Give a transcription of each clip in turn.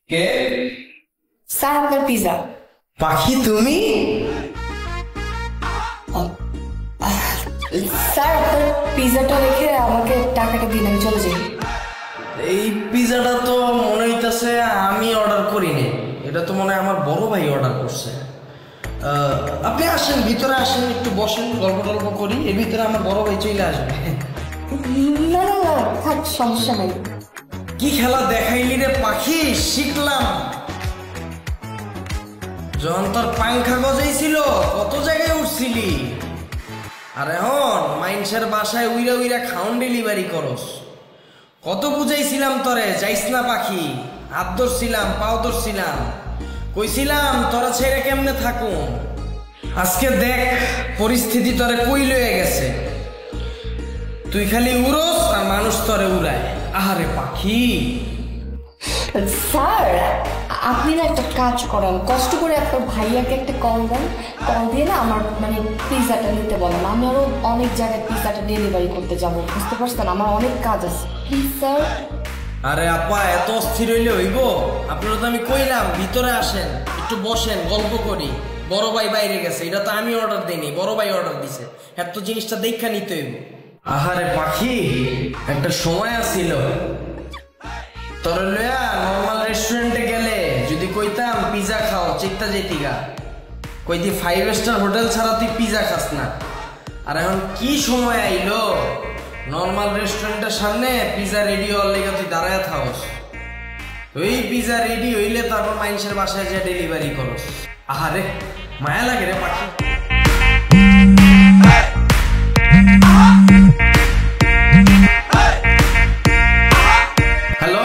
কে? Sir আপনার pizza. পাখি তুমি? স্যার আপনার পিজাটা রেখে আমাকে টাকাটা দিন, আমি চলে যাই। এই পিজাটা তো মনে হইতেছে আমি অর্ডার করিনি, এটা তো মনে হয় আমার বড় ভাই অর্ডার করছে। আপনি আসেন, ভিতরে আসেন, একটু বসেন, গল্প টল্প করি, এর ভিতরে আমার বড় ভাই চলে আসবে। না না না, থাক, সমস্যা নাই। কি খেলা দেখাইলি রে পাখি, শিখলাম। যখন তোর পাংখা গজাইছিল কত জায়গায় উঠছিলি, আর এখন মাইনসের বাসায় উইরা উইরা খাউন ডেলিভারি করস। কত বুঝাইছিলাম তরে, যাইস না পাখি, হাত ধরছিলাম, পাও ধরছিলাম, কইছিলাম তোরা ছেড়ে কেমনে থাকুন। আজকে দেখ পরিস্থিতি তরে কই লয়ে গেছে, তুই খালি উড়োস আর মানুষ তরে উড়ায়। আহারে পাখি। স্যার আপনি না একটা কাজ করেন, কষ্ট করে আপনার ভাইয়াকে একটা কল দেন, কল দিয়ে না আমার পিজাটা নিতে বলেন। আমি আরো অনেক জায়গায় পিজাটা ডেলিভারি করতে যাব, বুঝতে পারছেন, আমার অনেক কাজ আছে, প্লিজ স্যার। আরে আপা, এত অস্থির হইলে হইব? আপনারা তো আমি কইলাম ভিতরে আসেন, একটু বসেন, গল্প করি। বড় ভাই বাইরে গেছে, এটা তো আমি অর্ডার দিইনি, বড় ভাই অর্ডার দিছে, এত জিনিসটা দেখা নিতে হইব। আহারে পাখি, একটা সময় আসছিল তোর লয়া নর্মাল রেস্টুরেন্টে গেলে যদি কইতাম পিজা খাও, চিত্তা যেতিগা, কইতি 5 স্টার হোটেল ছাড়া তুই পিজা খাস না। আর এখন কি সময় আইলো, নর্মাল রেস্টুরেন্টের সামনে পিজা রেডি হওয়ার লেগে তুই দাঁড়ায় থাকস। ওই পিজা রেডি হইলে তারপর মানুষের বাসায় যা ডেলিভারি করস। আহারে মায়া লাগে রে পাখি। হ্যালো,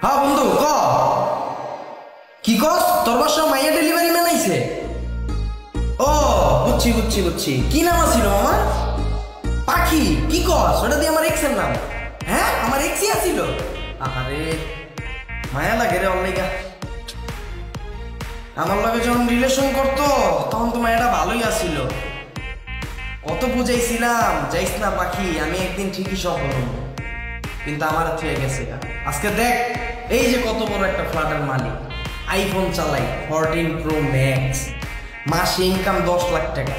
হ্যাঁ বন্ধু ক, কি কস? তোর বাসা মাইয়া ডেলিভারি ম্যান আইছে? ও বুঝছি বুঝছি বুঝছি। কি নাম আছিল আমার? পাখি? কি কস? ওটা দিয়ে আমার এক্সের নাম? হ্যাঁ আমার এক্সই আছিল। আরে মায়া লাগে রে অনেকা। আমার লগে যখন রিলেশন করতো তখন তো মায়াটা ভালোই আছিল, কত বুঝাইছিলাম যাইস না পাখি, আমি একদিন ঠিকই সফল হব, কিন্তু আমার হয়ে গেছে। আজকে দেখ এই যে কত বড় একটা ফ্ল্যাটের মালিক, আইফোন চালাই 14 প্রো ম্যাক্স, মাসে ইনকাম 10 লাখ টাকা।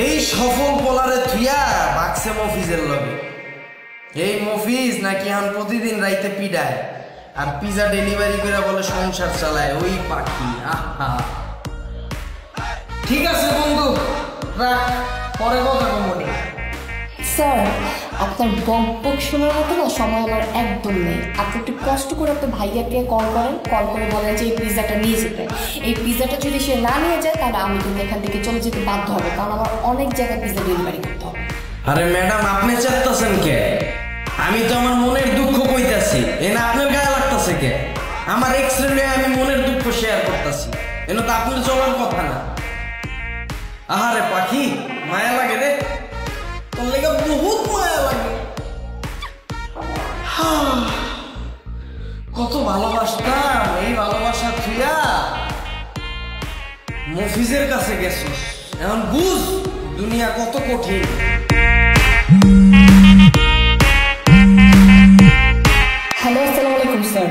এই সফল পোলারে থুইয়া বাক্সে মফিজের লগে। এই মফিজ নাকি এখন প্রতিদিন রাইতে পিডায় আর পিজা ডেলিভারি করে বলে সংসার চালায়। ওই পাখি, আহা। ঠিক আছে বন্ধু, রাখ, পরে কথা বলবো। স্যার আপনার বকবক শোনার মতো না সময় আমার একদম নেই। আপনি একটু কষ্ট করে আপনার ভাইয়াকে কল করেন, কল করে বলেন যে এই পিজাটা নিয়ে যেতে। এই পিজাটা যদি সে না নিয়ে যায় তাহলে আমি কিন্তু এখান থেকে চলে যেতে বাধ্য হবে, কারণ আমার অনেক জায়গায় পিজা ডেলিভারি করতে হবে। আরে ম্যাডাম, আপনি চেষ্টাছেন কে? আমি তো আমার মনের দুঃখ কইতাছি, এনা আপনার গায়ে লাগতেছে কে? আমার এক্স রে আমি মনের দুঃখ শেয়ার করতেছি, এনে তো আপনার চলার কথা না। আহারে পাখি, মায়া লাগে রে, তোর লেগে বহুত মায়া লাগে। কত ভালোবাসতাম, এই ভালোবাসা থুইয়া মফিজের কাছে গেছিস, এখন বুঝ দুনিয়া কত কঠিন। হ্যালো, আসসালামু আলাইকুম স্যার।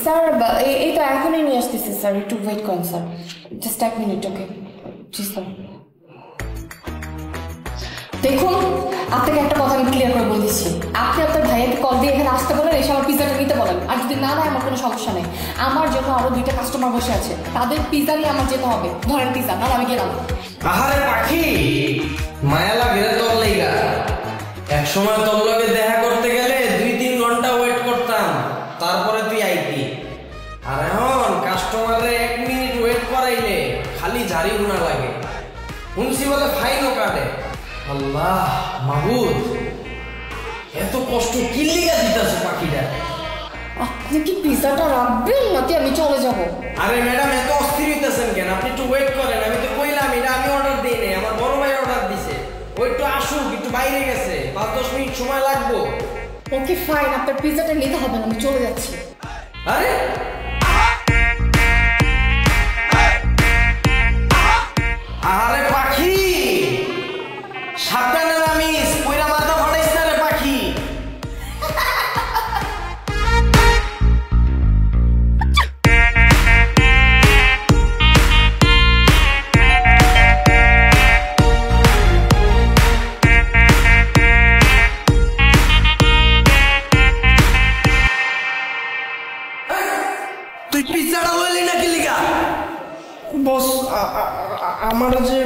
স্যার এই তো এখনই নিয়ে আসতেছি স্যার, একটু ওয়েট করুন স্যার, জাস্ট 1 মিনিট। ওকে জি স্যার। দেখুন আপনাকে একটা কথা আমি ক্লিয়ার করে বলে দিচ্ছি, আপনি আপনার ভাইয়াকে কল দিয়ে এখানে আসতে বলেন, এসে আমার পিজাটা নিতে বলেন, আর যদি না দেয় আমার কোনো সমস্যা নেই। আমার জন্য আরো 2টা কাস্টমার বসে আছে, তাদের পিজা নিয়ে আমার যেতে হবে, ধরেন পিজা, নাহলে আমি গেলাম। আহারে পাখি, মায়া লাগে রে তোর লাইগা। এক সময় তোর লগে দেখা করতে গেলে 2-3 ঘন্টা ওয়েট করতাম, তারপরে তুই আইতি। আর এখন কাস্টমারে 1 মিনিট ওয়েট করাইলে খালি ঝাড়ি গুনা লাগে, শুনছি বলে ফাইনও কাটে। আল্লাহ মাহবুদ, এত কষ্ট কি লিগা দিতেছে পাখিটা? আপনি কি পিজাটা রাখবেন নাকি আমি চলে যাব? আরে ম্যাডাম, এত অস্থির হইতেছেন কেন? আপনি একটু ওয়েট করেন, আমি তো কইলাম এটা আমি অর্ডার দিই নাই, আমার বড় ভাই অর্ডার দিছে। ওই একটু আসুক, একটু বাইরে গেছে, 5-10 মিনিট সময় লাগবে। ওকে ফাইন, আপনার পিজাটা নিতে হবে না, আমি চলে যাচ্ছি। আরে আরে পাখি, সাবধানে নামিস, কইরা মাথা ফাটাইছ না রে পাখি। আমার যে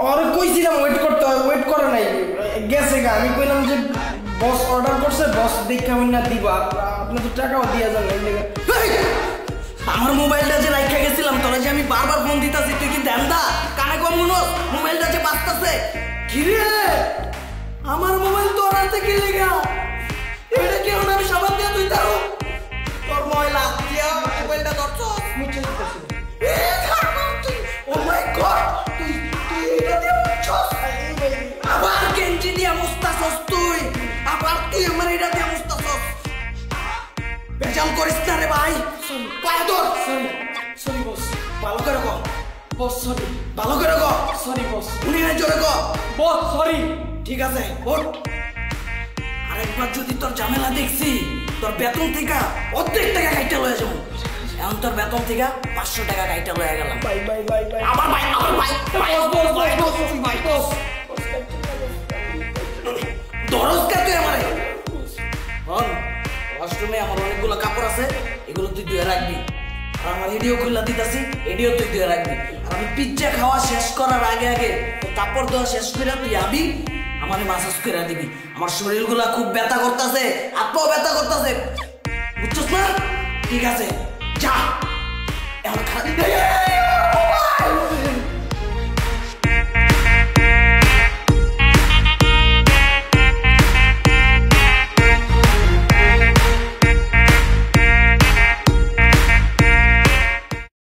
ওরে কইছিলাম ওয়েট করতে হয়, ওয়েট করে নাই, গেছে গা। আমি কইলাম যে বস অর্ডার করছে, বস দেখে আমি না দিব, আপনি তো টাকাও দিয়ে যান। আমার মোবাইলটা যে রাইখা গেছিলাম তোরা যে আমি বারবার ফোন দিতাছি, তুই কি দেন্দা কানে কম মনো? মোবাইলটা যে বাজতাছে কি রে? আমার মোবাইল তোর হাতে কি লেগা? এটা কি হলো? আমি সাবান দিয়ে তুই তারো তোর ময়লা দিয়া মোবাইলটা ধরছো মুছে দিতেছিস। ও মাই গড, তুই এটা দিয়ে মুছছস? আবার কেঞ্চি দিয়া মুছতাছস তুই? আবার তুই আমার এটা দিয়ে মুছতাছস? বেজাল করিস না রে ভাই। পায়ে ধর। Sorry boss. ভালো করে কর বস। সরি। ভালো করে কর। Sorry boss. উনি না জোরে কর বস। সরি। ঠিক আছে ওঠ। আরেকবার যদি তোর ঝামেলা দেখছি, তোর বেতন থেকে অর্ধেক টাকা কাইটা লয়ে যাবো। এখন তোর বেতন থেকে 500 টাকা কাইটা লয়ে গেলাম। বাই বাই বাই বাই। আবার বাই, আবার বাই। বস বস বস বস বাই বস। দরজ কা তুই আমারে? হন ওয়াশরুমে আমার অনেকগুলো কাপড় আছে, এগুলো তুই ধুয়ে রাখবি। আর আমার এডিও খুলে দিতাছি, এডিও তুই ধুয়ে রাখবি। আর আমি পিজ্জা খাওয়া শেষ করার আগে আগে কাপড় ধোয়া শেষ করে তুই আবি, আমারে মাসাজ করে দিবি। আমার শরীরগুলা খুব ব্যথা করতেছে, হাতও ব্যথা করতেছে, বুঝছস না? ঠিক আছে যা। এখন খালি